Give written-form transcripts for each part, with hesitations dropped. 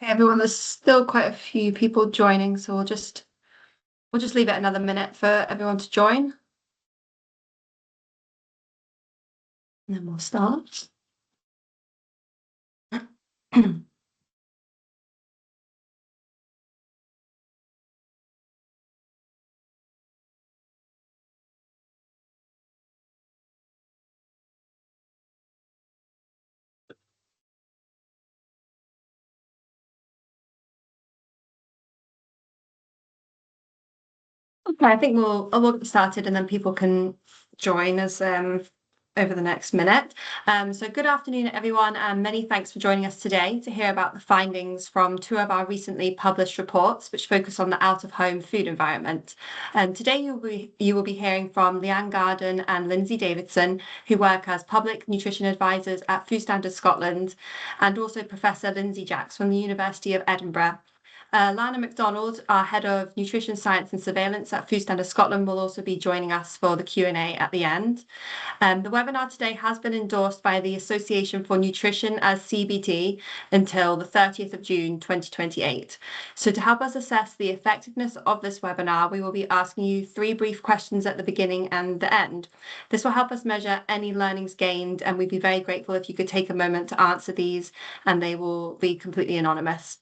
Okay, everyone, there's still quite a few people joining, so we'll just leave it another minute for everyone to join, and then we'll start. Okay, I think we'll get started and then people can join us over the next minute. So good afternoon, everyone, and many thanks for joining us today to hear about the findings from two of our recently published reports, which focus on the out-of-home food environment. And today you will be hearing from Leanne Garden and Lindsay Davidson, who work as public nutrition advisors at Food Standards Scotland, and also Professor Lindsay Jacks from the University of Edinburgh. Lana MacDonald, our Head of Nutrition Science and Surveillance at Food Standards Scotland, will also be joining us for the Q&A at the end. The webinar today has been endorsed by the Association for Nutrition as CBT until the 30th of June 2028. So to help us assess the effectiveness of this webinar, we will be asking you 3 brief questions at the beginning and the end. This will help us measure any learnings gained, and we'd be very grateful if you could take a moment to answer these, and they will be completely anonymous.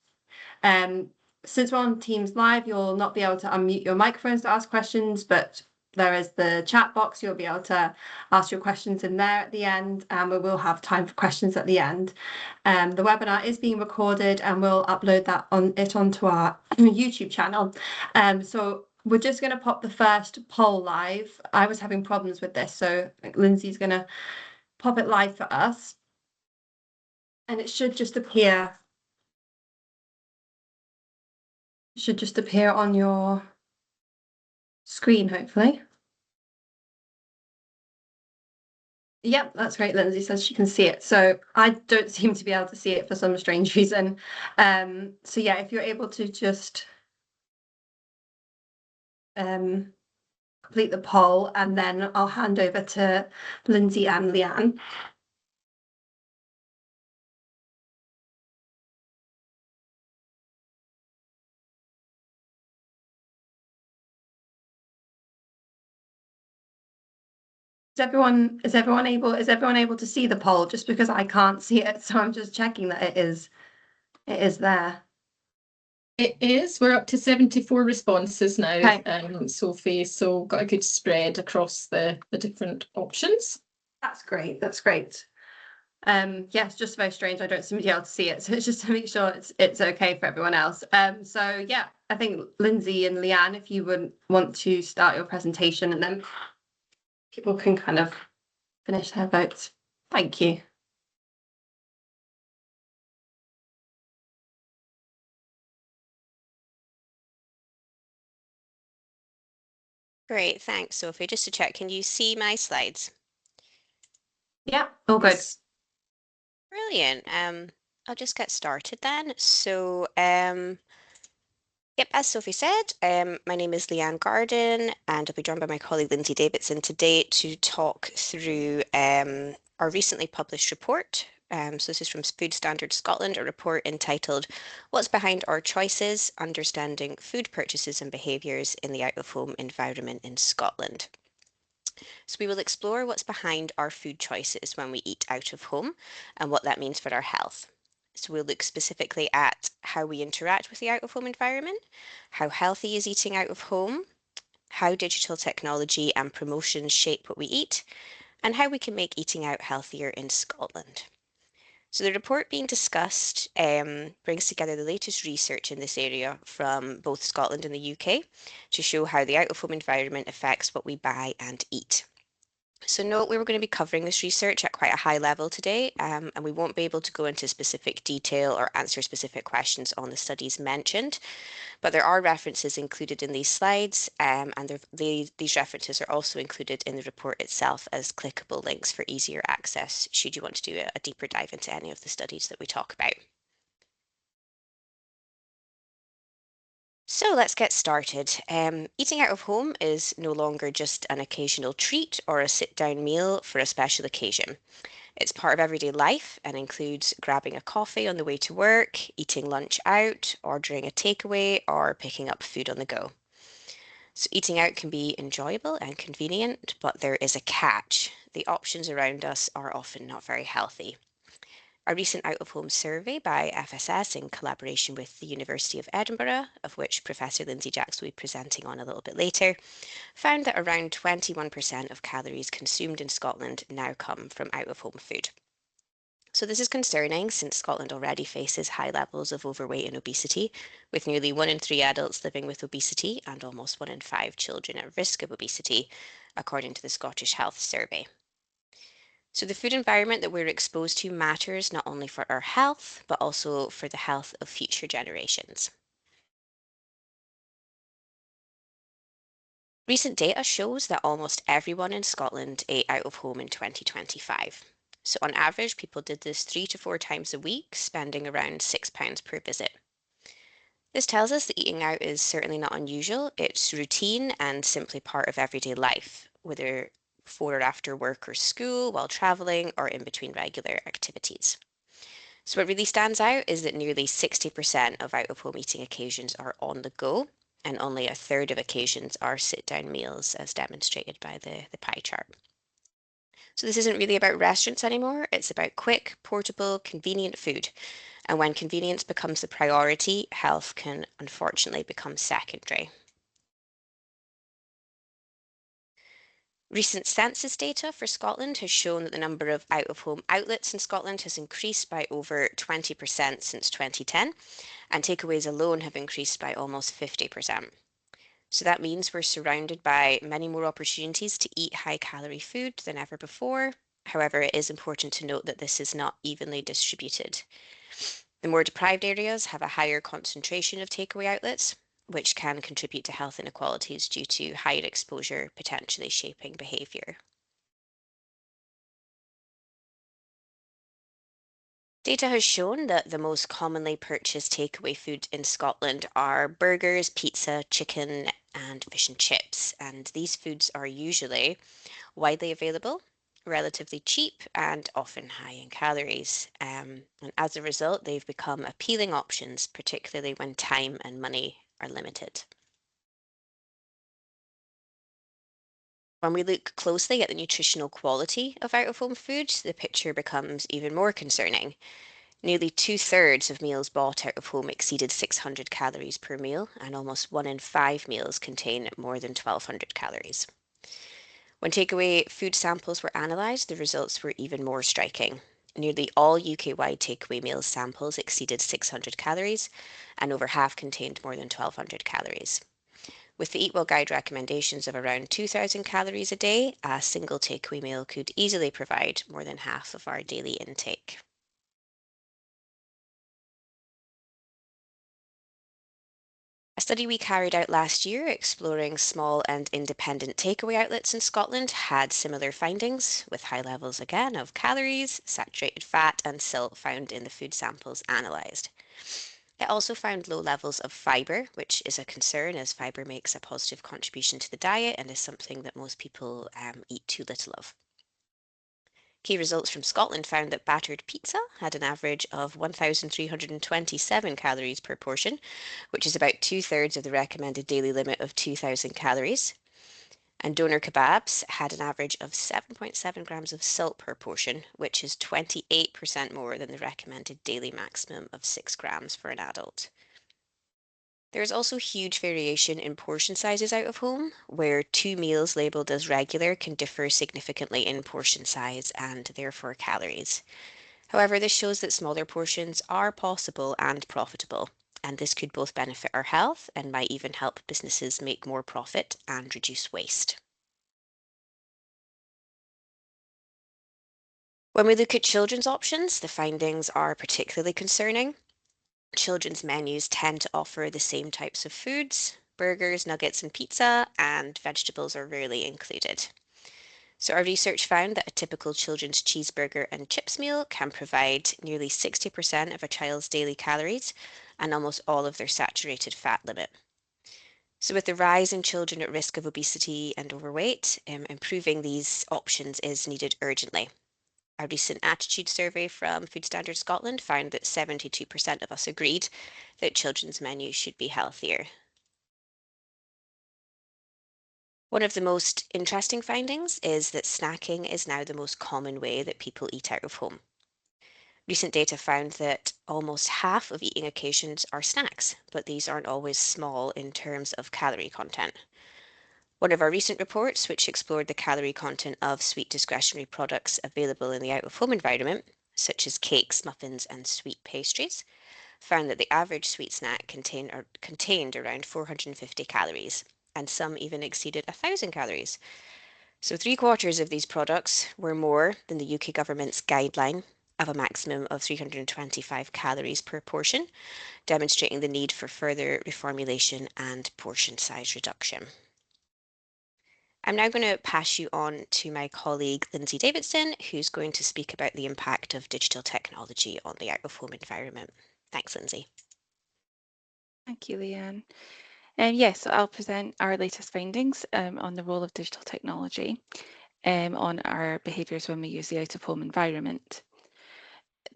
Since we're on Teams Live, you'll not be able to unmute your microphones to ask questions, but there is the chat box. You'll be able to ask your questions in there at the end, and we will have time for questions at the end. The webinar is being recorded, and we'll upload that onto our YouTube channel. So we're just going to pop the first poll live. I was having problems with this, so Lindsay's going to pop it live for us, and it should just appear. Should just appear on your screen, hopefully. Yep, that's great. Lindsay says she can see it. So I don't seem to be able to see it for some strange reason. So yeah, if you're able to just complete the poll, and then I'll hand over to Lindsay and Leanne. Is everyone able to see the poll? Just because I can't see it, so I'm just checking that it is there. It is. We're up to 74 responses now, Okay. Sophie, so got a good spread across the different options. That's great. That's great. Yes, just very strange. I don't seem to be able to see it, so it's just to make sure it's okay for everyone else. So yeah, I think Lindsay and Leanne, if you would want to start your presentation, and then people can kind of finish their votes. Thank you. Great, thanks, Sophie. Just to check, can you see my slides? Yeah, all good. Yes. Brilliant. I'll just get started then. So, yep, as Sophie said, my name is Leanne Garden, and I'll be joined by my colleague Lindsay Davidson today to talk through our recently published report. So this is from Food Standards Scotland, a report entitled "What's Behind Our Choices? Understanding Food Purchases and Behaviours in the Out-of-Home Environment in Scotland." So we will explore what's behind our food choices when we eat out of home and what that means for our health. So we'll look specifically at how we interact with the out-of-home environment, how healthy is eating out of home, how digital technology and promotions shape what we eat, and how we can make eating out healthier in Scotland. So the report being discussed brings together the latest research in this area from both Scotland and the UK to show how the out-of-home environment affects what we buy and eat. So note we were going to be covering this research at quite a high level today, and we won't be able to go into specific detail or answer specific questions on the studies mentioned, but there are references included in these slides, and these references are also included in the report itself as clickable links for easier access should you want to do a deeper dive into any of the studies that we talk about. So let's get started. Eating out of home is no longer just an occasional treat or a sit-down meal for a special occasion. It's part of everyday life and includes grabbing a coffee on the way to work, eating lunch out, ordering a takeaway, or picking up food on the go. So eating out can be enjoyable and convenient, but there is a catch. The options around us are often not very healthy. A recent out-of-home survey by FSS in collaboration with the University of Edinburgh, of which Professor Lindsay Jacks will be presenting on a little bit later, found that around 21% of calories consumed in Scotland now come from out-of-home food. So this is concerning since Scotland already faces high levels of overweight and obesity, with nearly 1 in 3 adults living with obesity and almost 1 in 5 children at risk of obesity, according to the Scottish Health Survey. So the food environment that we're exposed to matters not only for our health, but also for the health of future generations. Recent data shows that almost everyone in Scotland ate out of home in 2025. So on average, people did this 3 to 4 times a week, spending around £6 per visit. This tells us that eating out is certainly not unusual. It's routine and simply part of everyday life, whether before or after work or school, while traveling, or in between regular activities. So what really stands out is that nearly 60% of out-of-home eating occasions are on the go, and only a third of occasions are sit-down meals, as demonstrated by the pie chart. So this isn't really about restaurants anymore, it's about quick, portable, convenient food. And when convenience becomes the priority, health can unfortunately become secondary. Recent census data for Scotland has shown that the number of out-of-home outlets in Scotland has increased by over 20% since 2010, and takeaways alone have increased by almost 50%. So that means we're surrounded by many more opportunities to eat high-calorie food than ever before. However, it is important to note that this is not evenly distributed. The more deprived areas have a higher concentration of takeaway outlets, which can contribute to health inequalities due to higher exposure, potentially shaping behaviour. Data has shown that the most commonly purchased takeaway food in Scotland are burgers, pizza, chicken, and fish and chips. And these foods are usually widely available, relatively cheap, and often high in calories. And as a result, they've become appealing options, particularly when time and money are limited. When we look closely at the nutritional quality of out-of-home food, the picture becomes even more concerning. Nearly two-thirds of meals bought out of home exceeded 600 calories per meal, and almost 1 in 5 meals contain more than 1,200 calories. When takeaway food samples were analysed, the results were even more striking. Nearly all UK-wide takeaway meal samples exceeded 600 calories, and over half contained more than 1,200 calories. With the Eat Well Guide recommendations of around 2,000 calories a day, a single takeaway meal could easily provide more than half of our daily intake. A study we carried out last year exploring small and independent takeaway outlets in Scotland had similar findings, with high levels again of calories, saturated fat, and silt found in the food samples analysed. It also found low levels of fibre, which is a concern as fibre makes a positive contribution to the diet and is something that most people eat too little of. Key results from Scotland found that battered pizza had an average of 1,327 calories per portion, which is about two-thirds of the recommended daily limit of 2,000 calories. And doner kebabs had an average of 7.7 grams of salt per portion, which is 28% more than the recommended daily maximum of 6 grams for an adult. There is also huge variation in portion sizes out of home, where two meals labelled as regular can differ significantly in portion size and therefore calories. However, this shows that smaller portions are possible and profitable, and this could both benefit our health and might even help businesses make more profit and reduce waste. When we look at children's options, the findings are particularly concerning. Children's menus tend to offer the same types of foods, burgers, nuggets, and pizza, and vegetables are rarely included. So our research found that a typical children's cheeseburger and chips meal can provide nearly 60% of a child's daily calories and almost all of their saturated fat limit. So with the rise in children at risk of obesity and overweight, improving these options is needed urgently. A recent attitude survey from Food Standards Scotland found that 72% of us agreed that children's menus should be healthier. One of the most interesting findings is that snacking is now the most common way that people eat out of home. Recent data found that almost half of eating occasions are snacks, but these aren't always small in terms of calorie content. One of our recent reports, which explored the calorie content of sweet discretionary products available in the out-of-home environment, such as cakes, muffins, and sweet pastries, found that the average sweet snack contained around 450 calories, and some even exceeded 1,000 calories. So 3/4 of these products were more than the UK government's guideline of a maximum of 325 calories per portion, demonstrating the need for further reformulation and portion size reduction. I'm now going to pass you on to my colleague Lindsay Davidson, who's going to speak about the impact of digital technology on the out-of-home environment. Thanks, Lindsay. Thank you, Leanne. Yes, I'll present our latest findings on the role of digital technology on our behaviours when we use the out-of-home environment.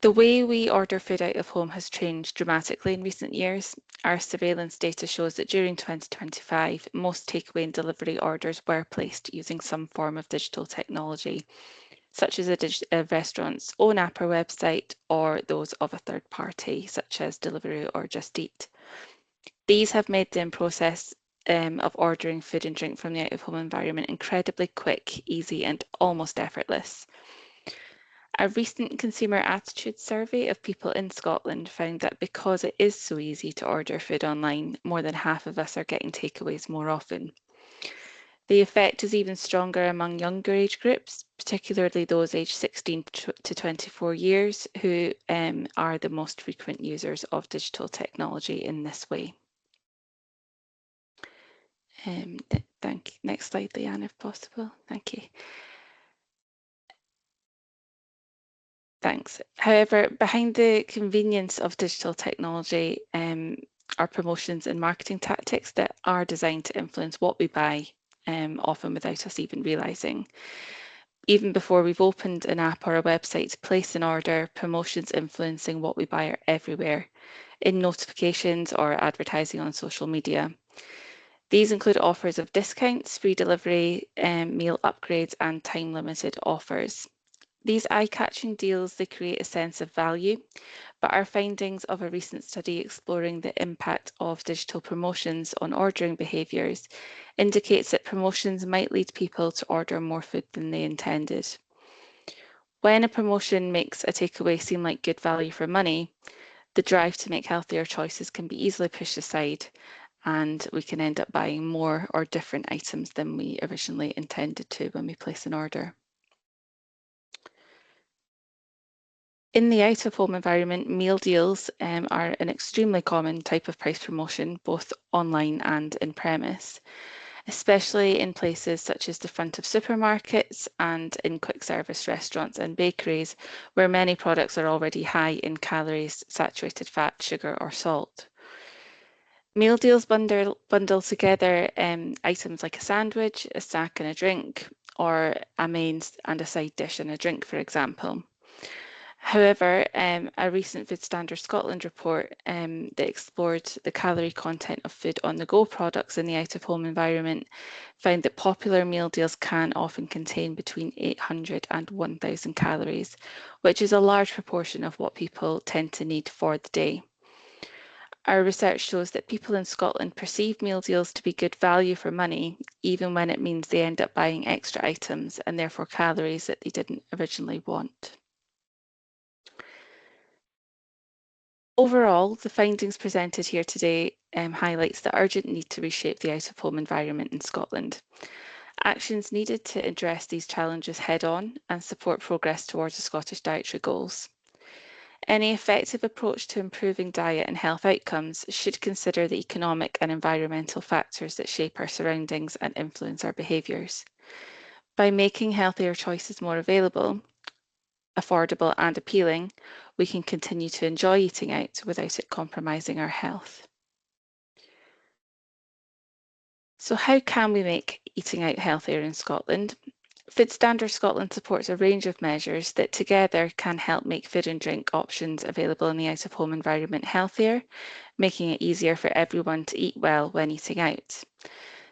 The way we order food out of home has changed dramatically in recent years. Our surveillance data shows that during 2025, most takeaway and delivery orders were placed using some form of digital technology, such as a restaurant's own app or website, or those of a third party, such as Deliveroo or Just Eat. These have made the process of ordering food and drink from the out-of-home environment incredibly quick, easy, and almost effortless. A recent consumer attitude survey of people in Scotland found that because it is so easy to order food online, more than half of us are getting takeaways more often. The effect is even stronger among younger age groups, particularly those aged 16 to 24 years, who are the most frequent users of digital technology in this way. Thank you. Next slide, Leanne, if possible. Thank you. Thanks. However, behind the convenience of digital technology are promotions and marketing tactics that are designed to influence what we buy, often without us even realising. Even before we've opened an app or a website to place an order, promotions influencing what we buy are everywhere, in notifications or advertising on social media. These include offers of discounts, free delivery, meal upgrades, and time-limited offers. These eye-catching deals, they create a sense of value, but our findings of a recent study exploring the impact of digital promotions on ordering behaviours indicates that promotions might lead people to order more food than they intended. When a promotion makes a takeaway seem like good value for money, the drive to make healthier choices can be easily pushed aside, and we can end up buying more or different items than we originally intended to when we place an order. In the out-of-home environment, meal deals are an extremely common type of price promotion, both online and in premise, especially in places such as the front of supermarkets and in quick service restaurants and bakeries, where many products are already high in calories, saturated fat, sugar, or salt. Meal deals bundle together items like a sandwich, a snack and a drink, or a main and a side dish and a drink, for example. However, a recent Food Standards Scotland report that explored the calorie content of food-on-the-go products in the out-of-home environment found that popular meal deals can often contain between 800 and 1,000 calories, which is a large proportion of what people tend to need for the day. Our research shows that people in Scotland perceive meal deals to be good value for money, even when it means they end up buying extra items and therefore calories that they didn't originally want. Overall, the findings presented here today highlights the urgent need to reshape the out-of-home environment in Scotland. Actions needed to address these challenges head-on and support progress towards the Scottish dietary goals. Any effective approach to improving diet and health outcomes should consider the economic and environmental factors that shape our surroundings and influence our behaviours. By making healthier choices more available, affordable and appealing, we can continue to enjoy eating out without it compromising our health. So how can we make eating out healthier in Scotland? Food Standards Scotland supports a range of measures that together can help make food and drink options available in the out-of-home environment healthier, making it easier for everyone to eat well when eating out.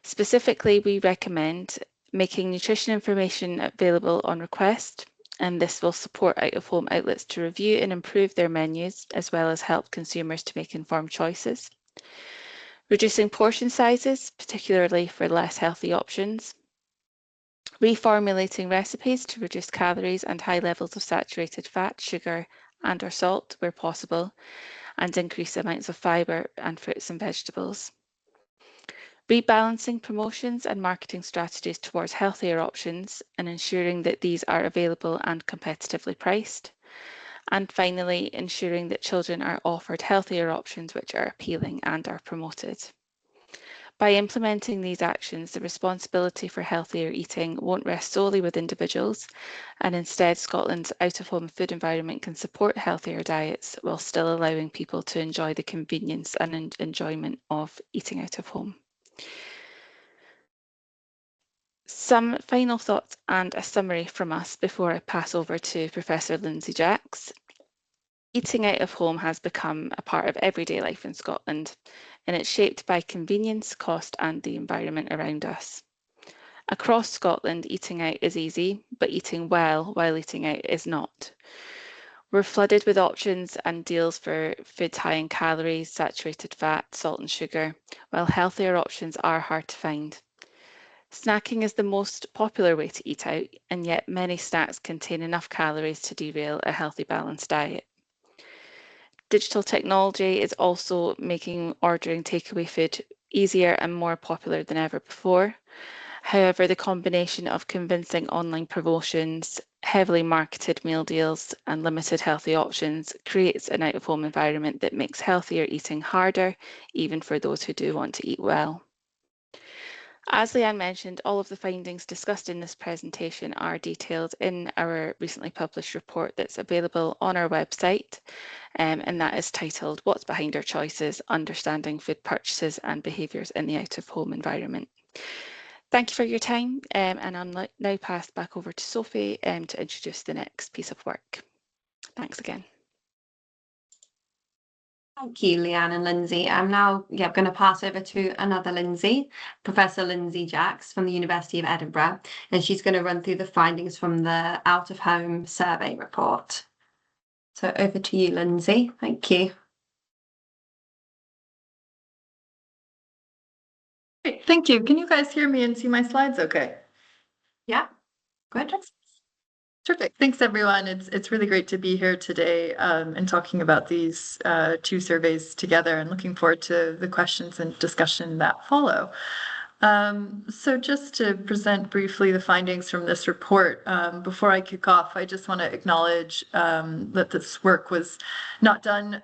Specifically, we recommend making nutrition information available on request, and this will support out-of-home outlets to review and improve their menus, as well as help consumers to make informed choices. Reducing portion sizes, particularly for less healthy options. Reformulating recipes to reduce calories and high levels of saturated fat, sugar, and/or salt where possible, and increase amounts of fibre and fruits and vegetables. Rebalancing promotions and marketing strategies towards healthier options and ensuring that these are available and competitively priced. And finally, ensuring that children are offered healthier options which are appealing and are promoted. By implementing these actions, the responsibility for healthier eating won't rest solely with individuals, and instead Scotland's out-of-home food environment can support healthier diets while still allowing people to enjoy the convenience and enjoyment of eating out of home. Some final thoughts and a summary from us before I pass over to Professor Lindsay Jacks. Eating out of home has become a part of everyday life in Scotland, and it's shaped by convenience, cost, and the environment around us. Across Scotland, eating out is easy, but eating well while eating out is not. We're flooded with options and deals for food high in calories, saturated fat, salt and sugar, while healthier options are hard to find. Snacking is the most popular way to eat out, and yet many snacks contain enough calories to derail a healthy, balanced diet. Digital technology is also making ordering takeaway food easier and more popular than ever before. However, the combination of convincing online promotions, heavily marketed meal deals, and limited healthy options creates an out-of-home environment that makes healthier eating harder, even for those who do want to eat well. As Leanne mentioned, all of the findings discussed in this presentation are detailed in our recently published report that's available on our website, and that is titled What's Behind Our Choices? Understanding Food Purchases and Behaviours in the Out-of-Home Environment. Thank you for your time, and I'll now pass back over to Sophie to introduce the next piece of work. Thanks again. Thank you, Leanne and Lindsay. I'm now going to pass over to another Lindsay, Professor Lindsay Jacks from the University of Edinburgh, and she's going to run through the findings from the out-of-home survey report. So over to you, Lindsay. Thank you. Great, thank you. Can you guys hear me and see my slides okay? Yeah, good. Terrific. Thanks, everyone. It's really great to be here today and talking about these two surveys together, and looking forward to the questions and discussion that follow. So just to present briefly the findings from this report, before I kick off, I just want to acknowledge that this work was not done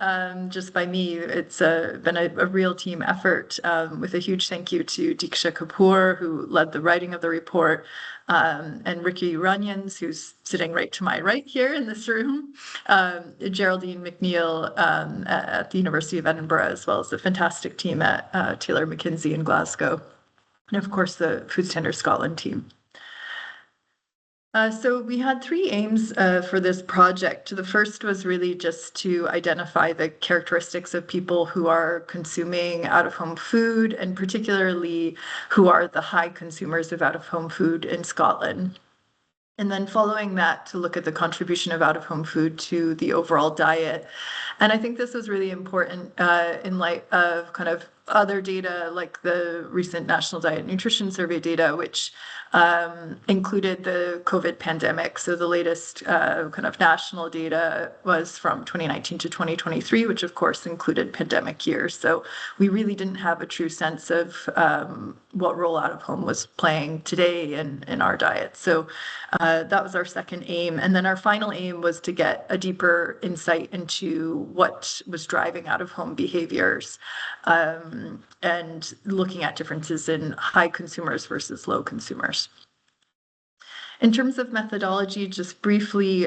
just by me. It's been a real team effort with a huge thank you to Diksha Kapoor, who led the writing of the report, and Ricky Runyons, who's sitting right to my right here in this room, Geraldine McNeil at the University of Edinburgh, as well as the fantastic team at Taylor McKinsey in Glasgow, and of course the Food Standards Scotland team. So we had three aims for this project. The first was really just to identify the characteristics of people who are consuming out-of-home food, and particularly who are the high consumers of out-of-home food in Scotland. And then following that, to look at the contribution of out-of-home food to the overall diet. And I think this was really important in light of kind of other data like the recent National Diet and Nutrition Survey data, which included the COVID pandemic. So the latest kind of national data was from 2019 to 2023, which of course included pandemic years. So we really didn't have a true sense of what role out of home was playing today in our diet. So that was our second aim. And then our final aim was to get a deeper insight into what was driving out of home behaviors, and looking at differences in high consumers versus low consumers. In terms of methodology, just briefly,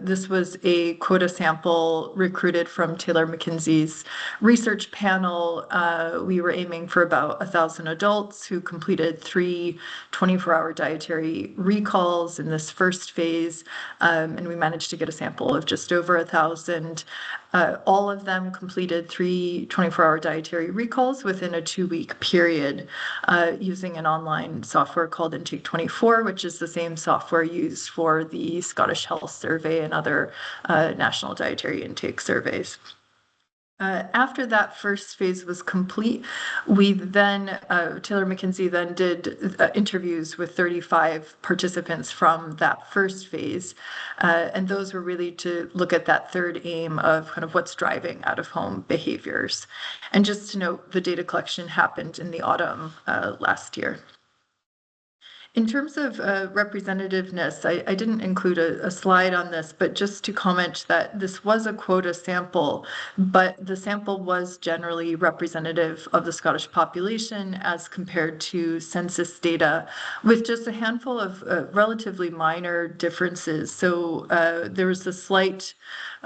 this was a quota sample recruited from Taylor McKinsey's research panel. We were aiming for about 1,000 adults who completed 3 24-hour dietary recalls in this first phase, and we managed to get a sample of just over 1,000. All of them completed 3 24-hour dietary recalls within a 2-week period using an online software called Intake24, which is the same software used for the Scottish Health Survey and other national dietary intake surveys. After that first phase was complete, we then, Taylor McKinsey then did interviews with 35 participants from that first phase. And those were really to look at that third aim of kind of what's driving out-of-home behaviors. And just to note, the data collection happened in the autumn last year. In terms of representativeness, I didn't include a slide on this, but just to comment that this was a quota sample, but the sample was generally representative of the Scottish population as compared to census data, with just a handful of relatively minor differences. So there was a slight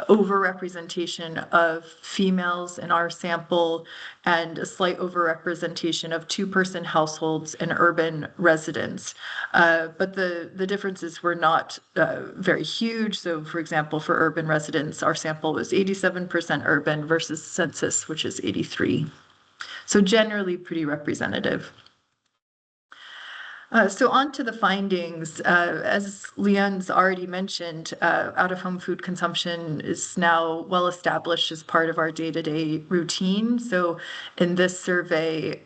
overrepresentation of females in our sample and a slight overrepresentation of 2-person households and urban residents. But the differences were not very huge. So for example, for urban residents, our sample was 87% urban versus census, which is 83. So generally pretty representative. So on to the findings. As Leanne's already mentioned, out-of-home food consumption is now well established as part of our day-to-day routine. So in this survey,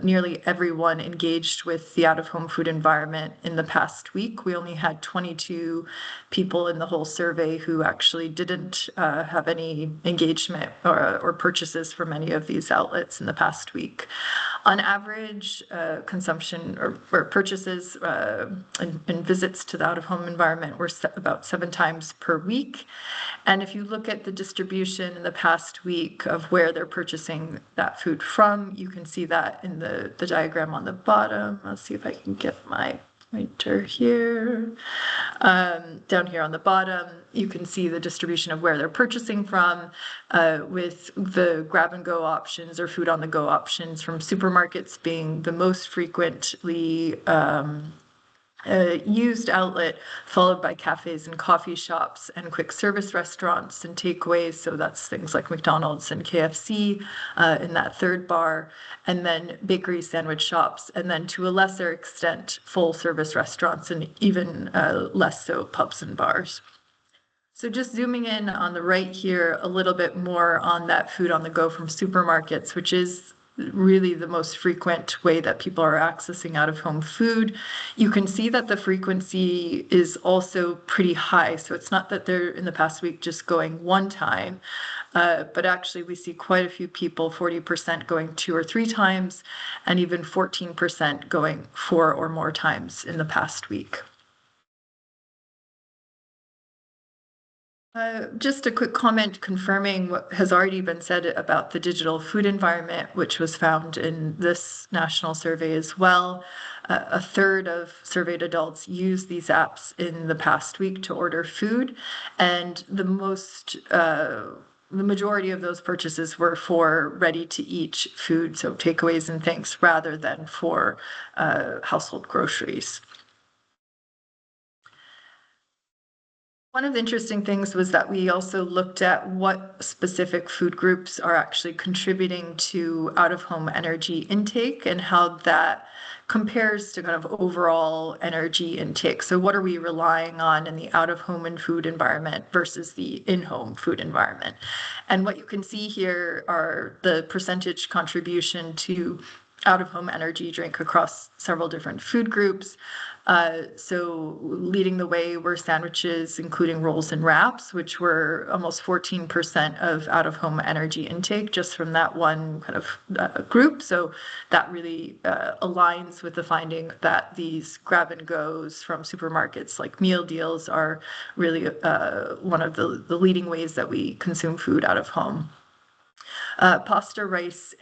nearly everyone engaged with the out-of-home food environment in the past week. We only had 22 people in the whole survey who actually didn't have any engagement or purchases from any of these outlets in the past week. On average, consumption or purchases and visits to the out-of-home environment were about 7 times per week. And if you look at the distribution in the past week of where they're purchasing that food from, you can see that in the diagram on the bottom. Let's see if I can get my pointer here. Down here on the bottom, you can see the distribution of where they're purchasing from, with the grab-and-go options or food-on-the-go options from supermarkets being the most frequently used outlet, followed by cafes and coffee shops and quick service restaurants and takeaways. So that's things like McDonald's and KFC in that third bar, and then bakery sandwich shops, and then to a lesser extent, full service restaurants and even less so pubs and bars. So just zooming in on the right here, a little bit more on that food on the go from supermarkets, which is really the most frequent way that people are accessing out-of-home food. You can see that the frequency is also pretty high. So it's not that they're in the past week just going one time, but actually we see quite a few people, 40% going 2 or 3 times, and even 14% going 4 or more times in the past week. Just a quick comment confirming what has already been said about the digital food environment, which was found in this national survey as well. A third of surveyed adults used these apps in the past week to order food, and the majority of those purchases were for ready-to-eat food, so takeaways and things, rather than for household groceries. One of the interesting things was that we also looked at what specific food groups are actually contributing to out-of-home energy intake and how that compares to kind of overall energy intake. So what are we relying on in the out-of-home and food environment versus the in-home food environment? And what you can see here are the percentage contribution to out-of-home energy drink across several different food groups. So leading the way were sandwiches, including rolls and wraps, which were almost 14% of out-of-home energy intake just from that one kind of group. So that really aligns with the finding that these grab-and-goes from supermarkets like meal deals are really one of the leading ways that we consume food out of home. Pasta, rice,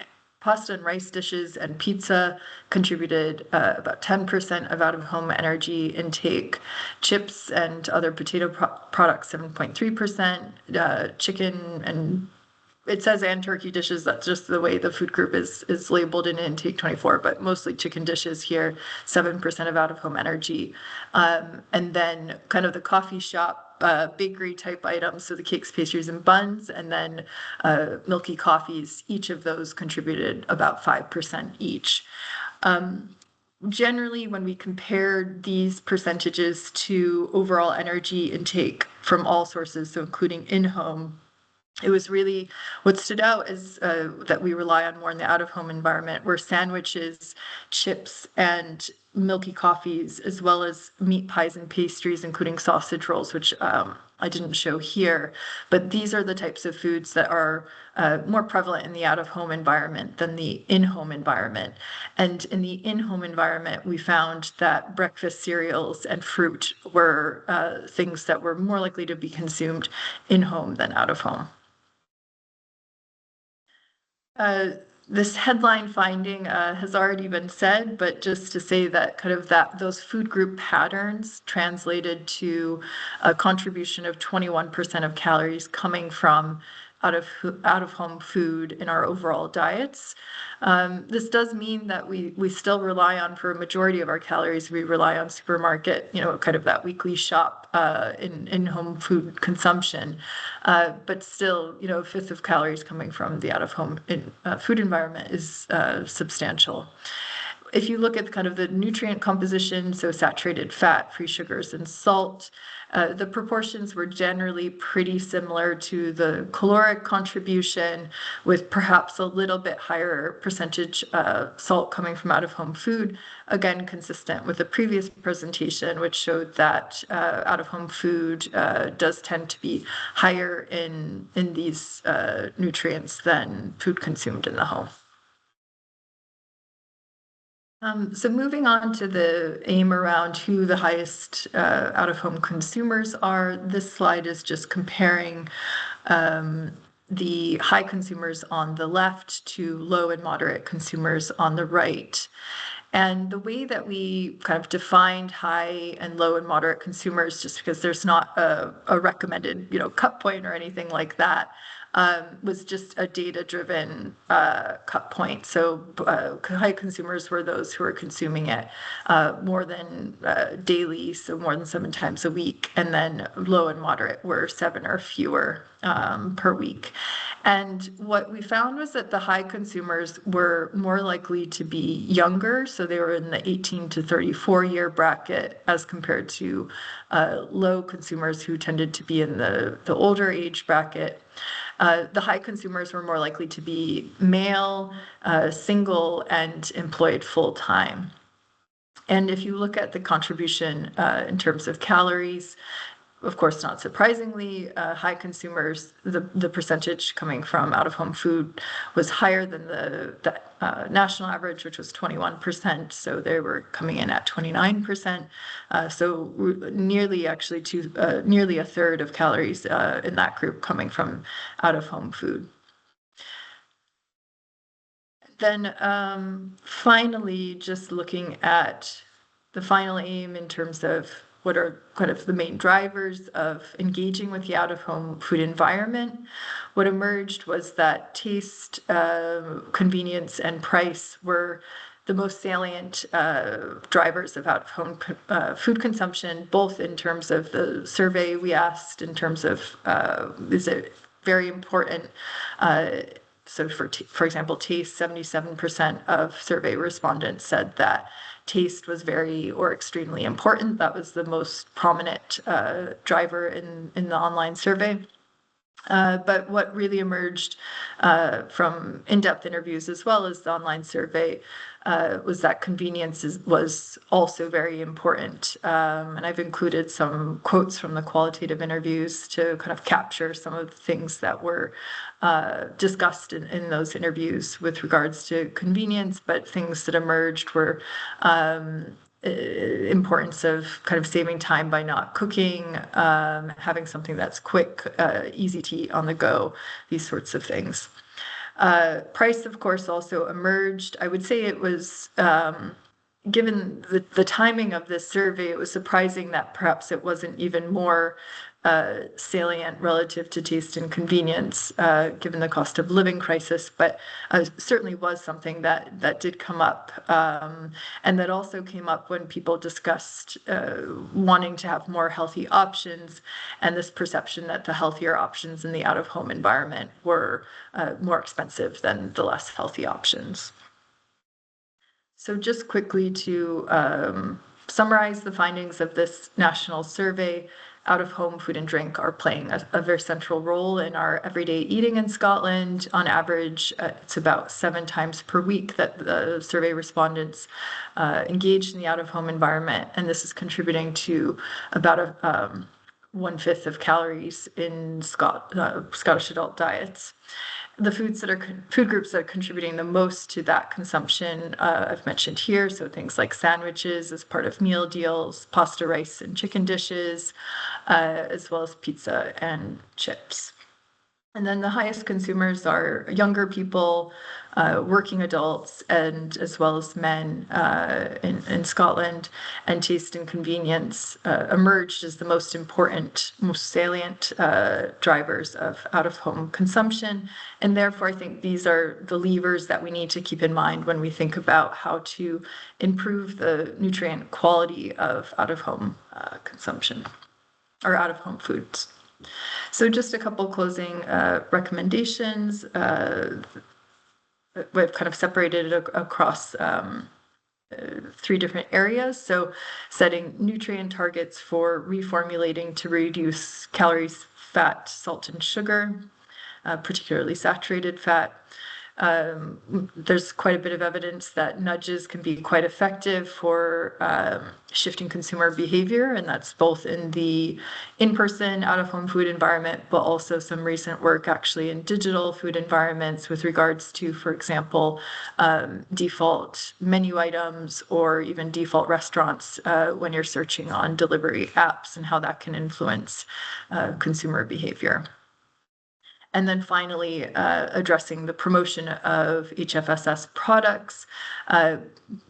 pasta and rice dishes and pizza contributed about 10% of out-of-home energy intake. Chips and other potato products, 7.3%. Chicken and it says and turkey dishes. That's just the way the food group is labeled in intake 24, but mostly chicken dishes here, 7% of out-of-home energy. And then kind of the coffee shop, bakery type items, so the cakes, pastries, and buns, and then milky coffees, each of those contributed about 5% each. Generally, when we compared these percentages to overall energy intake from all sources, so including in-home, it was really what stood out is that we rely on more in the out-of-home environment were sandwiches, chips, and milky coffees, as well as meat pies and pastries, including sausage rolls, which I didn't show here. But these are the types of foods that are more prevalent in the out-of-home environment than the in-home environment. And in the in-home environment, we found that breakfast cereals and fruit were things that were more likely to be consumed in-home than out-of-home. This headline finding has already been said, but just to say that kind of those food group patterns translated to a contribution of 21% of calories coming from out of home food in our overall diets. This does mean that we still rely on, for a majority of our calories, we rely on supermarket, kind of that weekly shop in home food consumption. But still, a fifth of calories coming from the out of home food environment is substantial. If you look at kind of the nutrient composition, so saturated fat, free sugars, and salt, the proportions were generally pretty similar to the caloric contribution, with perhaps a little bit higher percentage salt coming from out-of-home food, again, consistent with the previous presentation, which showed that out-of-home food does tend to be higher in these nutrients than food consumed in the home. So moving on to the aim around who the highest out-of-home consumers are, this slide is just comparing the high consumers on the left to low and moderate consumers on the right. And the way that we kind of defined high and low and moderate consumers, just because there's not a recommended, cut point or anything like that, was just a data-driven cut point. So high consumers were those who are consuming it more than daily, so more than 7 times a week, and then low and moderate were 7 or fewer per week. And what we found was that the high consumers were more likely to be younger, so they were in the 18 to 34 year bracket, as compared to low consumers who tended to be in the older age bracket. The high consumers were more likely to be male, single, and employed full-time. And if you look at the contribution in terms of calories, of course, not surprisingly, high consumers, the percentage coming from out-of-home food was higher than the national average, which was 21%. So they were coming in at 29%. So nearly a third of calories in that group coming from out-of-home food. Then finally, just looking at the final aim in terms of what are kind of the main drivers of engaging with the out-of-home food environment. What emerged was that taste, convenience, and price were the most salient drivers of out-of-home food consumption, both in terms of the survey we asked, in terms of is it very important. So for example, taste, 77% of survey respondents said that taste was very or extremely important. That was the most prominent driver in the online survey. But what really emerged from in-depth interviews as well as the online survey was that convenience was also very important. And I've included some quotes from the qualitative interviews to kind of capture some of the things that were discussed in those interviews with regards to convenience, but things that emerged were importance of kind of saving time by not cooking, having something that's quick, easy to eat on the go, these sorts of things. Price, of course, also emerged. I would say it was, given the timing of this survey, it was surprising that perhaps it wasn't even more salient relative to taste and convenience, given the cost of living crisis, but certainly was something that did come up, and that also came up when people discussed wanting to have more healthy options, and this perception that the healthier options in the out-of-home environment were more expensive than the less healthy options. So just quickly to summarize the findings of this national survey, out-of-home food and drink are playing a very central role in our everyday eating in Scotland. On average, it's about 7 times per week that the survey respondents engaged in the out-of-home environment, and this is contributing to about 1/5 of calories in Scottish adult diets. The food groups that are contributing the most to that consumption, I've mentioned here. So things like sandwiches as part of meal deals, pasta, rice, and chicken dishes, as well as pizza and chips. And then the highest consumers are younger people, working adults, and as well as men in Scotland. And taste and convenience emerged as the most important, most salient drivers of out-of-home consumption. And therefore, I think these are the levers that we need to keep in mind when we think about how to improve the nutrient quality of out-of-home consumption or out-of-home foods. So just a couple closing recommendations. We've kind of separated it across 3 different areas. So setting nutrient targets for reformulating to reduce calories, fat, salt, and sugar, particularly saturated fat. There's quite a bit of evidence that nudges can be quite effective for shifting consumer behavior, and that's both in the in-person out-of-home food environment, but also some recent work actually in digital food environments with regards to, for example, default menu items or even default restaurants when you're searching on delivery apps, and how that can influence consumer behavior. And then finally, addressing the promotion of HFSS products,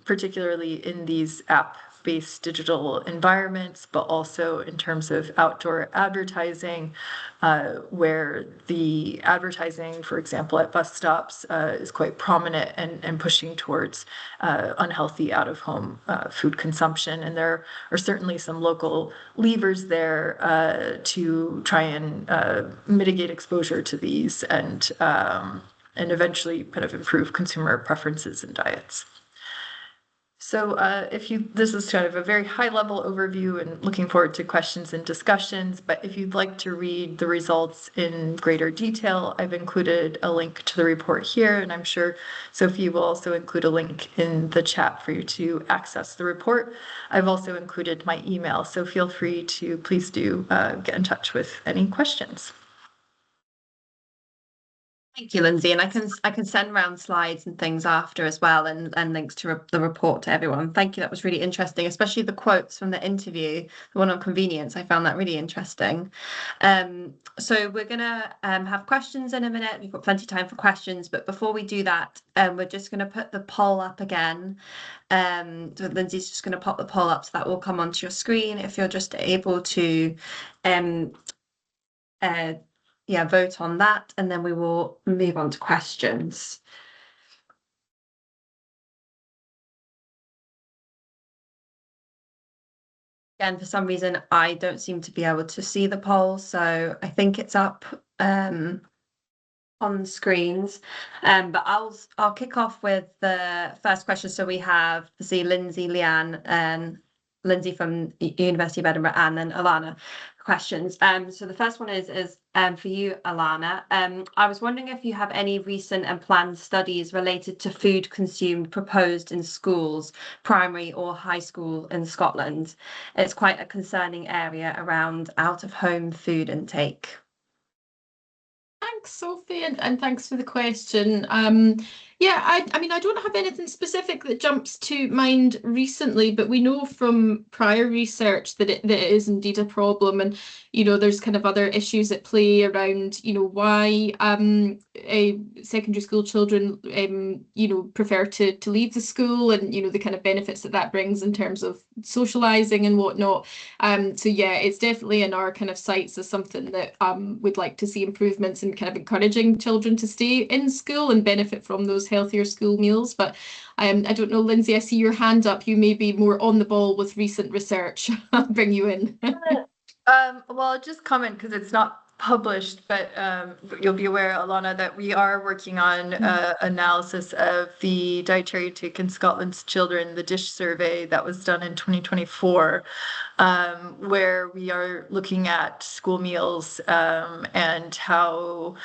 particularly in these app-based digital environments, but also in terms of outdoor advertising, where the advertising, for example, at bus stops is quite prominent and pushing towards unhealthy out-of-home food consumption. And there are certainly some local levers there to try and mitigate exposure to these and eventually kind of improve consumer preferences and diets. So this is kind of a very high-level overview, and looking forward to questions and discussions, but if you'd like to read the results in greater detail, I've included a link to the report here, and I'm sure Sophie will also include a link in the chat for you to access the report. I've also included my email, so feel free to please do get in touch with any questions. Thank you, Lindsay. And I can send around slides and things after as well, and links to the report to everyone. Thank you. That was really interesting, especially the quotes from the interview, the one on convenience. I found that really interesting. So we're gonna have questions in a minute. We've got plenty of time for questions, but before we do that, we're just going to put the poll up again. So Lindsay's just going to pop the poll up, so that will come onto your screen. If you're just able to vote on that, and then we will move on to questions. Again, for some reason, I don't seem to be able to see the poll, so I think it's up on screens. But I'll kick off with the first question. So we have Lindsay, Leanne, and Lindsay from the University of Edinburgh, and then Alana questions. So the first one is for you, Alana. I was wondering if you have any recent and planned studies related to food consumed proposed in schools, primary or high school in Scotland. It's quite a concerning area around out-of-home food intake. Thanks, Sophie, and thanks for the question. Yeah, I mean, I don't have anything specific that jumps to mind recently, but we know from prior research that that it is indeed a problem, and there's kind of other issues at play around why secondary school children prefer to leave the school, and the kind of benefits that that brings in terms of socializing and whatnot. So yeah, it's definitely in our kind of sights as something that we'd like to see improvements in, kind of encouraging children to stay in school and benefit from those healthier school meals. But I don't know, Lindsay, I see your hand up. You may be more on the ball with recent research. I'll bring you in. Well, I'll just comment because it's not published, but you'll be aware, Alana, that we are working on analysis of the dietary intake in Scotland's children, the DISH survey that was done in 2024, where we are looking at school meals and how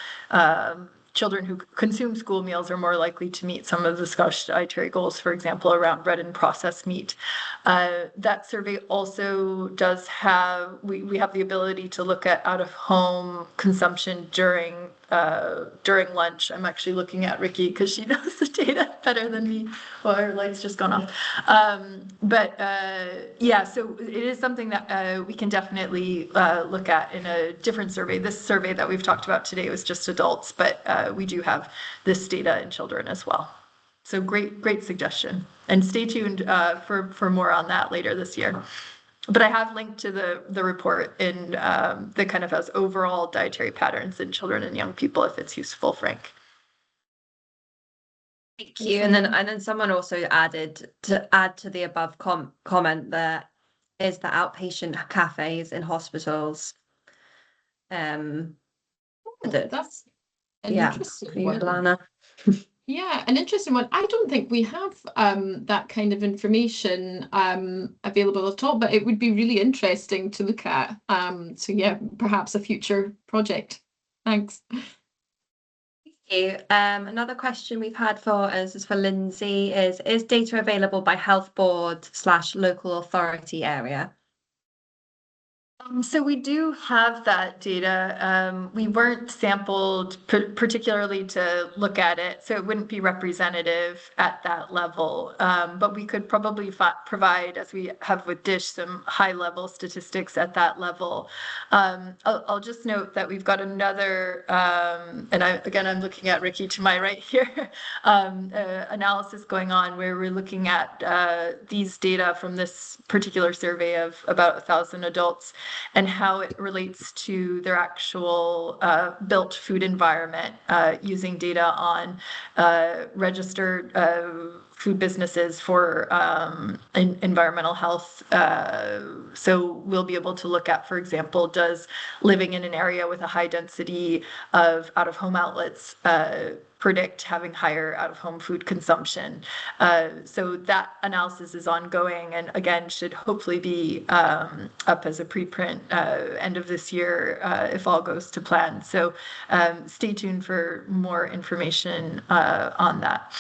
children who consume school meals are more likely to meet some of the Scottish dietary goals, for example, around red and processed meat. That survey also does have, we have the ability to look at out-of-home consumption during lunch. I'm actually looking at Ricky because she knows the data better than me. Well, her light's just gone off. Yeah, so it is something that we can definitely look at in a different survey. This survey that we've talked about today was just adults, but we do have this data in children as well. So great suggestion. And stay tuned for more on that later this year. But I have linked to the report in that kind of has overall dietary patterns in children and young people if it's useful, Frank. Thank you. And then someone also added to add to the above comment that is the outpatient cafes in hospitals. That's an interesting one. Lana. Yeah, an interesting one. I don't think we have that kind of information available at all, but it would be really interesting to look at. So yeah, perhaps a future project. Thanks. You. Another question we've had for us is for Lindsay is data available by health board / local authority area? So we do have that data. We weren't sampled particularly to look at it, so it wouldn't be representative at that level. But we could probably provide, as we have with DISH, some high-level statistics at that level. I'll just note that we've got another, and I'm looking at Ricky to my right here, analysis going on where we're looking at these data from this particular survey of about 1,000 adults and how it relates to their actual built food environment using data on registered food businesses for environmental health. So we'll be able to look at, for example, does living in an area with a high density of out-of-home outlets predict having higher out-of-home food consumption. So that analysis is ongoing and again should hopefully be up as a preprint end of this year if all goes to plan. So stay tuned for more information on that.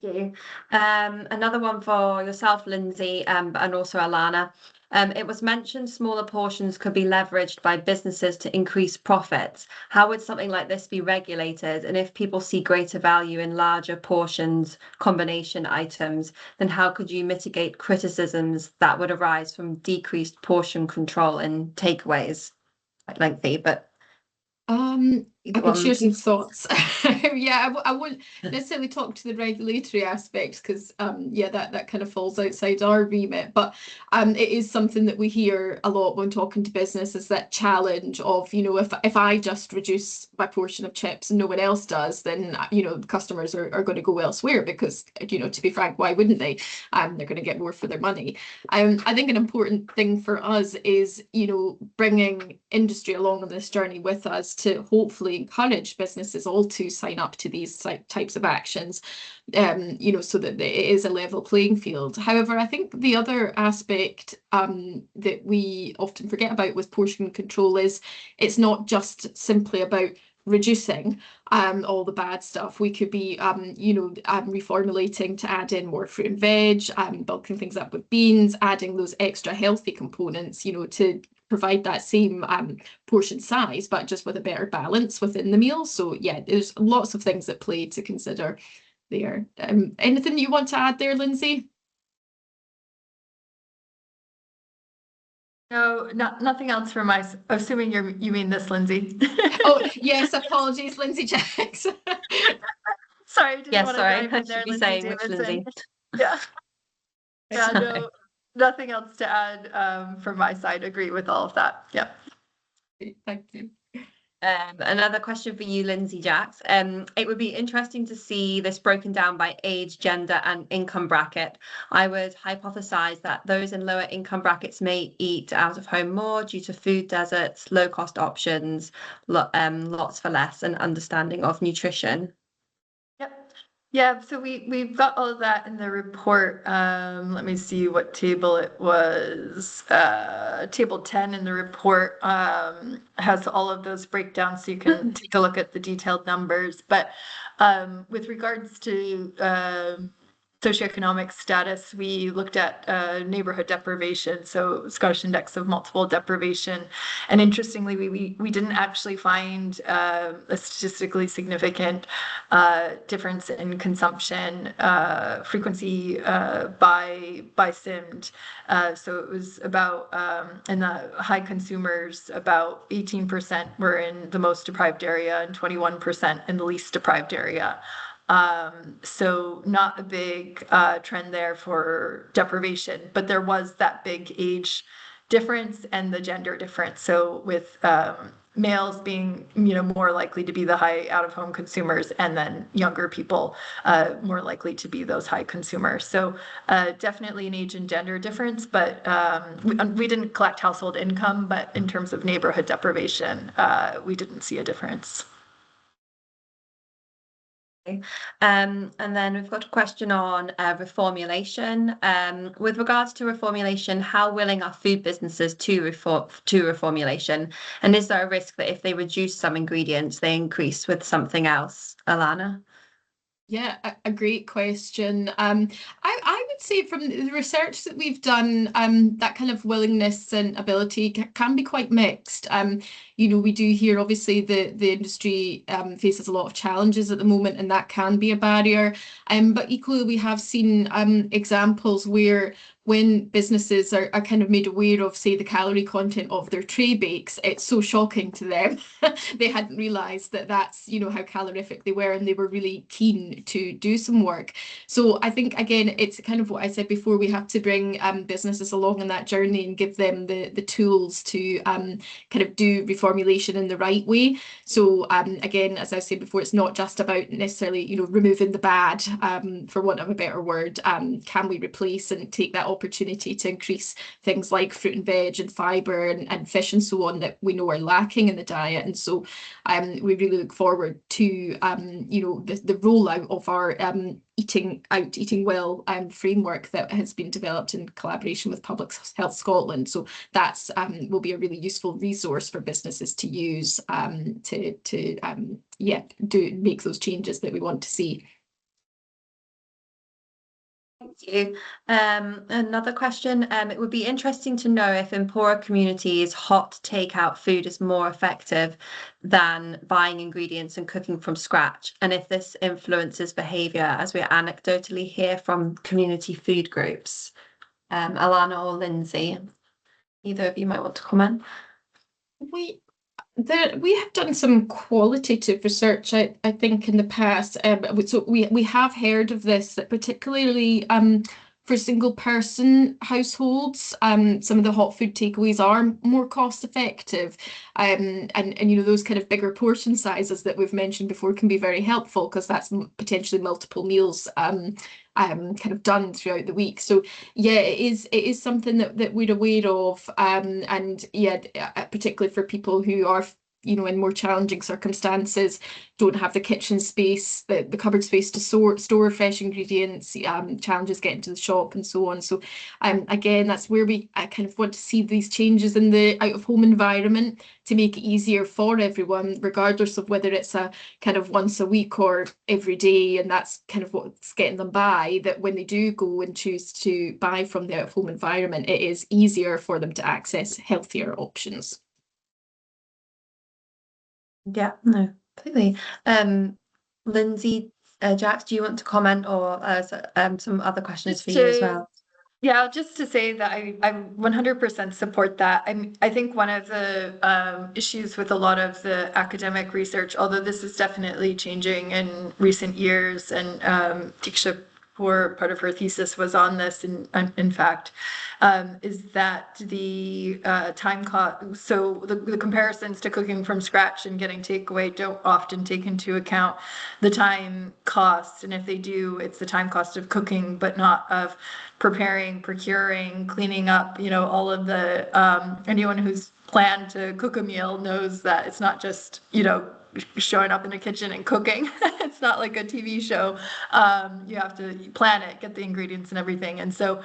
Thank you. Another one for yourself, Lindsay, and also Alana. It was mentioned smaller portions could be leveraged by businesses to increase profits. How would something like this be regulated? And if people see greater value in larger portions, combination items, then how could you mitigate criticisms that would arise from decreased portion control in takeaways? Quite lengthy, but I can share some thoughts. Yeah, I won't necessarily talk to the regulatory aspects because yeah, that kind of falls outside our remit. But it is something that we hear a lot when talking to business, is that challenge of, if I just reduce my portion of chips and no one else does, then the customers are going to go elsewhere because, to be frank, why wouldn't they? They're going to get more for their money. I think an important thing for us is, bringing industry along on this journey with us to hopefully encourage businesses all to sign up to these types of actions, so that it is a level playing field. However, I think the other aspect that we often forget about with portion control is it's not just simply about reducing all the bad stuff. We could be reformulating to add in more fruit and veg, bulking things up with beans, adding those extra healthy components, to provide that same portion size, but just with a better balance within the meal. So yeah, there's lots of things at play to consider there. Anything you want to add there, Lindsay? No, nothing else from my, assuming you mean this, Lindsay. Oh, yes, apologies, Lindsay Jacks. Sorry, didn't Yeah, want to sorry, dive I in there, should be Lindsay saying which Davidson. Lindsay. Yeah. Yeah, Sorry. no, nothing else to add from my side. Agree with all of that. Yeah. Thank you. Another question for you, Lindsay Jacks. It would be interesting to see this broken down by age, gender, and income bracket. I would hypothesize that those in lower income brackets may eat out of home more due to food deserts, low cost options, lots for less, and understanding of nutrition. Yep. Yeah, so we've got all of that in the report. Let me see what table it was. Table 10 in the report has all of those breakdowns, so you can take a look at the detailed numbers. But with regards to socioeconomic status, we looked at neighborhood deprivation, so Scottish Index of Multiple Deprivation. And interestingly, we didn't actually find a statistically significant difference in consumption frequency by SIMD. So it was about, in the high consumers, about 18% were in the most deprived area and 21% in the least deprived area. So not a big trend there for deprivation, but there was that big age difference and the gender difference. So with males being, more likely to be the high out-of-home consumers, and then younger people more likely to be those high consumers. So definitely an age and gender difference, but we didn't collect household income, but in terms of neighborhood deprivation, we didn't see a difference. And then we've got a question on reformulation. With regards to reformulation, how willing are food businesses to reformulation? And is there a risk that if they reduce some ingredients, they increase with something else? Alana? Yeah, a great question. I would say from the research that we've done, that kind of willingness and ability can be quite mixed. We do hear obviously the industry faces a lot of challenges at the moment, and that can be a barrier. But equally, we have seen examples where when businesses are kind of made aware of, say, the calorie content of their tray bakes, it's so shocking to them. They hadn't realized that that's, how calorific they were, and they were really keen to do some work. So I think, again, it's kind of what I said before, we have to bring businesses along on that journey and give them the tools to kind of do reformulation in the right way. So again, as I said before, it's not just about necessarily, removing the bad, for want of a better word. Can we replace and take that opportunity to increase things like fruit and veg and fibre and fish and so on that we know are lacking in the diet? And so we really look forward to the rollout of our eating well framework that has been developed in collaboration with Public Health Scotland. So that's will be a really useful resource for businesses to use to make those changes that we want to see. Thank you. Another question. It would be interesting to know if in poorer communities, hot takeout food is more effective than buying ingredients and cooking from scratch, and if this influences behaviour, as we anecdotally hear from community food groups. Alana or Lindsay, either of you might want to comment. We have done some qualitative research, I think, in the past. So we have heard of this, that particularly for single person households, some of the hot food takeaways are more cost effective. And those kind of bigger portion sizes that we've mentioned before can be very helpful, because that's potentially multiple meals kind of done throughout the week. So yeah, it is something that we're aware of, and yeah, particularly for people who are you know, in more challenging circumstances, don't have the kitchen space, the cupboard space to store fresh ingredients, challenges getting to the shop and so on. So again, that's where I kind of want to see these changes in the out-of-home environment to make it easier for everyone, regardless of whether it's a kind of once a week or every day, and that's kind of what's getting them by, that when they do go and choose to buy from the out-of-home environment, it is easier for them to access healthier options. Yeah, no, completely. Lindsay, Jax, do you want to comment, or some other questions for you as well? Yeah, just to say that I 100% support that. I think one of the issues with a lot of the academic research, although this is definitely changing in recent years, and Diksha, for part of her thesis was on this, in fact, is that the time cost. So the comparisons to cooking from scratch and getting takeaway don't often take into account the time cost, and if they do, it's the time cost of cooking, but not of preparing, procuring, cleaning up. You know, all of the anyone who's planned to cook a meal knows that it's not just, you know, showing up in the kitchen and cooking. It's not like a TV show. You have to plan it, get the ingredients and everything. And so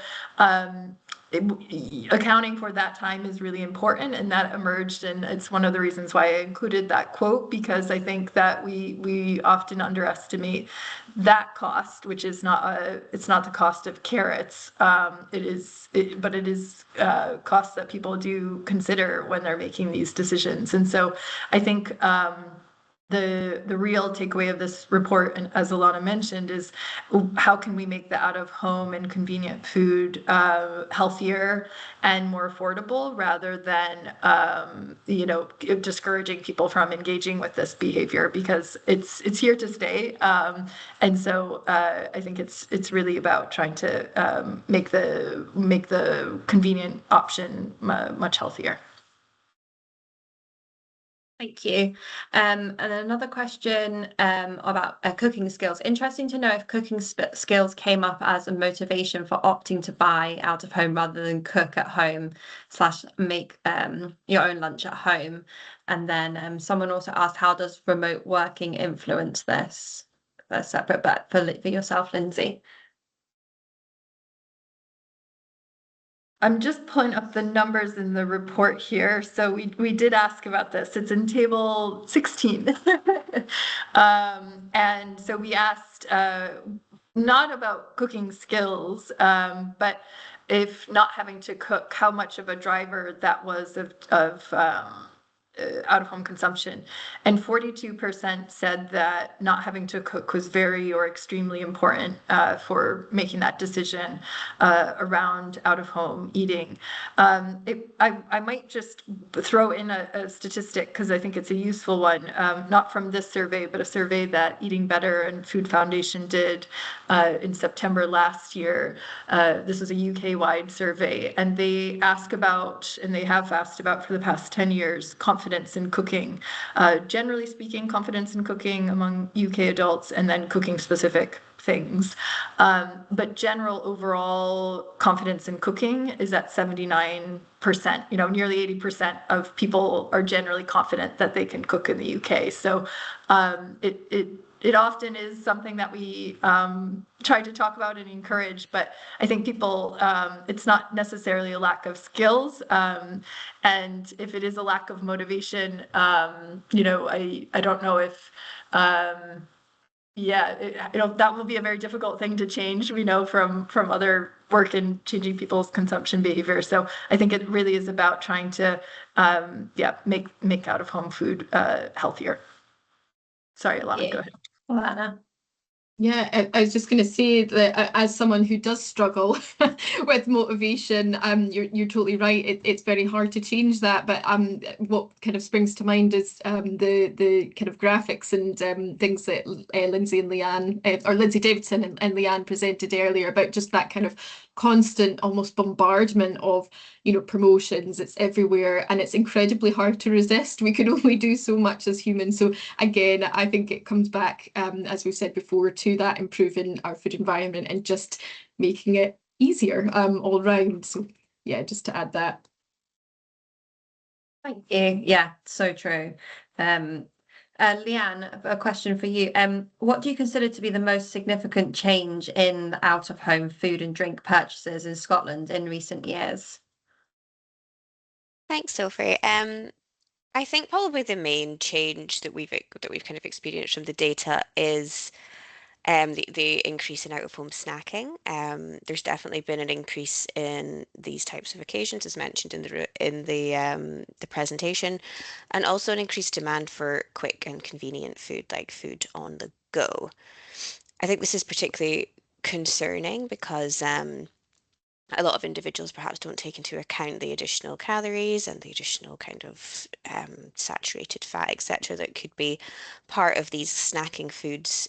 accounting for that time is really important, and that emerged, and it's one of the reasons why I included that quote, because I think that we often underestimate that cost, which is it's not the cost of carrots. But it is costs that people do consider when they're making these decisions. And so I think the real takeaway of this report, and as Alana mentioned, is how can we make the out-of-home and convenient food healthier and more affordable, rather than you know, discouraging people from engaging with this behavior, because it's here to stay. And so I think it's really about trying to make the convenient option much healthier. Thank you. And another question about cooking skills. Interesting to know if cooking skills came up as a motivation for opting to buy out of home rather than cook at home / make your own lunch at home. And then someone also asked, how does remote working influence this? That's separate, but for yourself, Lindsay. I'm just pulling up the numbers in the report here. So we did ask about this. It's in table 16. And so we asked not about cooking skills, but if not having to cook, how much of a driver that was of out-of-home consumption. And 42% said that not having to cook was very or extremely important for making that decision around out-of-home eating. I might just throw in a statistic, because I think it's a useful one, not from this survey, but a survey that Eating Better and Food Foundation did in September last year. This was a UK-wide survey, and they ask about, and they have asked about for the past 10 years, confidence in cooking. Generally speaking, confidence in cooking among UK adults, and then cooking specific things. But general overall confidence in cooking is at 79%. You know, nearly 80% of people are generally confident that they can cook in the UK. So it often is something that we try to talk about and encourage, but I think people, it's not necessarily a lack of skills. And if it is a lack of motivation, you know, I don't know if, yeah, you know, that will be a very difficult thing to change. We know from other work in changing people's consumption behavior. So I think it really is about trying to, make out-of-home food healthier. Sorry, Alana, go ahead. Alana. Yeah, I was just going to say that as someone who does struggle with motivation, you're totally right. It's very hard to change that. But what kind of springs to mind is the kind of graphics and things that Lindsay and Leanne, or Lindsay Davidson and Leanne presented earlier, about just that kind of constant, almost bombardment of, you know, promotions. It's everywhere, and it's incredibly hard to resist. We can only do so much as humans. So again, I think it comes back, as we've said before, to that improving our food environment and just making it easier all round. So yeah, just to add that. Thank you. Yeah, so true. Leanne, a question for you. What do you consider to be the most significant change in out-of-home food and drink purchases in Scotland in recent years? Thanks, Sophie. I think probably the main change that we've kind of experienced from the data is the increase in out-of-home snacking. There's definitely been an increase in these types of occasions, as mentioned in the presentation, and also an increased demand for quick and convenient food, like food on the go. I think this is particularly concerning because a lot of individuals perhaps don't take into account the additional calories and the additional kind of saturated fat, etc., that could be part of these snacking foods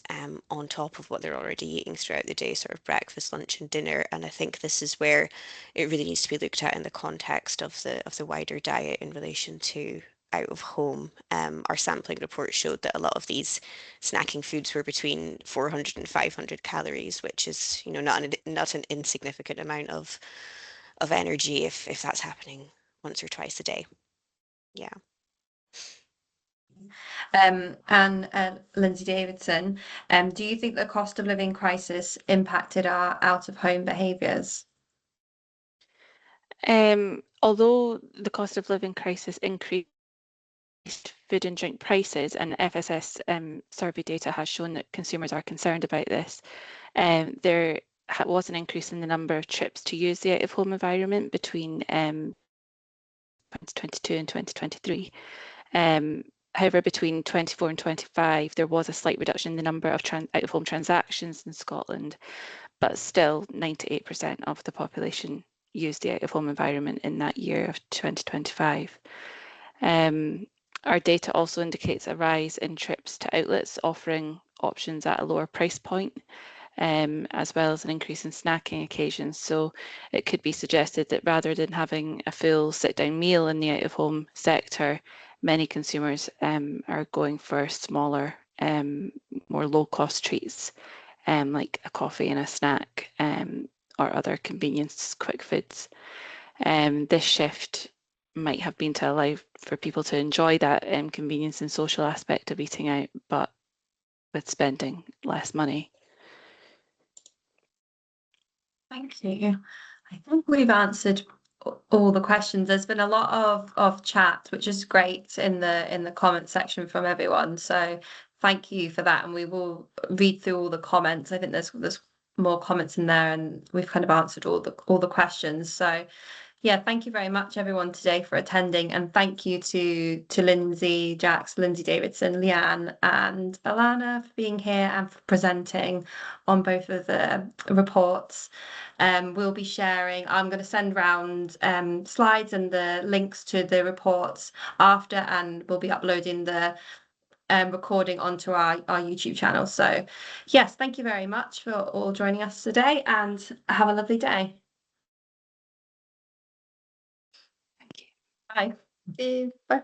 on top of what they're already eating throughout the day, sort of breakfast, lunch, and dinner. And I think this is where it really needs to be looked at in the context of the wider diet in relation to out of home. Our sampling report showed that a lot of these snacking foods were between 400 and 500 calories, which is, not an insignificant amount of energy if that's happening once or twice a day. Yeah. And Lindsay Davidson, do you think the cost of living crisis impacted our out-of-home behaviours? Although the cost of living crisis increased food and drink prices, and FSS survey data has shown that consumers are concerned about this, there was an increase in the number of trips to use the out-of-home environment between 2022 and 2023. However, between 24 and 25, there was a slight reduction in the number of out-of-home transactions in Scotland, but still 98% of the population used the out-of-home environment in that year of 2025. Our data also indicates a rise in trips to outlets offering options at a lower price point, as well as an increase in snacking occasions. So it could be suggested that rather than having a full sit-down meal in the out-of-home sector, many consumers are going for smaller, more low-cost treats, like a coffee and a snack, or other convenience quick foods. This shift might have been to allow for people to enjoy that convenience and social aspect of eating out, but with spending less money. Thank you. I think we've answered all the questions. There's been a lot of chat, which is great in the comment section from everyone. So thank you for that. And we will read through all the comments. I think there's more comments in there, and we've kind of answered all the questions. So yeah, thank you very much everyone today for attending, and thank you to Lindsay, Jax, Lindsay Davidson, Leanne, and Alana for being here and for presenting on both of the reports. We'll be sharing. I'm going to send round slides and the links to the reports after, and we'll be uploading the recording onto our YouTube channel. So yes, thank you very much for all joining us today, and have a lovely day. Thank you. Bye. Bye.